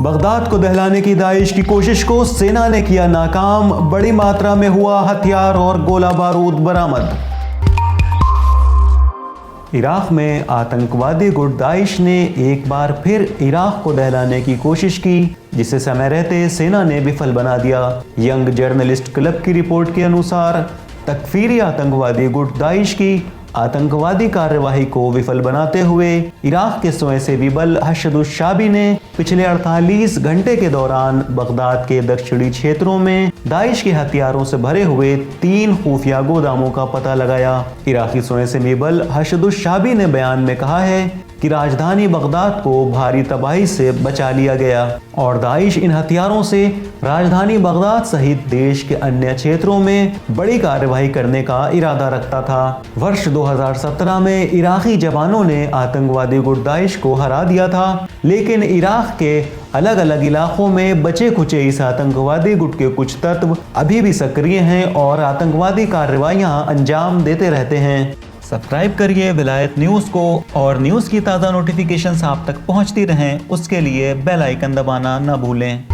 Baghdad को दहलाने की Daesh की कोशिश को सेना ने किया नाकाम, बड़ी मात्रा में हुआ हथियार और गोला बारूद बरामद। इराक में आतंकवादी गुट दाइश ने एक बार फिर इराक को दहलाने की कोशिश की, जिसे समय रहते सेना ने विफल बना दिया। यंग जर्नलिस्ट क्लब की रिपोर्ट के अनुसार तकफीरी आतंकवादी गुट दाइश की आतंकवादी कार्यवाही को विफल बनाते हुए इराक के स्वयंसेवी बल हशदुश-शाबी ने पिछले 48 घंटे के दौरान बगदाद के दक्षिणी क्षेत्रों में दाइश के हथियारों से भरे हुए 3 खुफिया गोदामों का पता लगाया। इराकी स्वयंसेवी बल हशदुश-शाबी ने बयान में कहा है कि राजधानी बगदाद को भारी तबाही से बचा लिया गया और दाइश इन हथियारों से राजधानी बगदाद सहित देश के अन्य क्षेत्रों में बड़ी कार्रवाई करने का इरादा रखता था। वर्ष 2017 में इराकी जवानों ने आतंकवादी गुट दाइश को हरा दिया था, लेकिन इराक के अलग अलग इलाकों में बचे खुचे इस आतंकवादी गुट के कुछ तत्व अभी भी सक्रिय हैं और आतंकवादी कार्रवाइयां अंजाम देते रहते हैं। सब्सक्राइब करिए विलायत न्यूज़ को और न्यूज़ की ताज़ा नोटिफिकेशंस आप तक पहुंचती रहें, उसके लिए बेल आइकन दबाना न भूलें।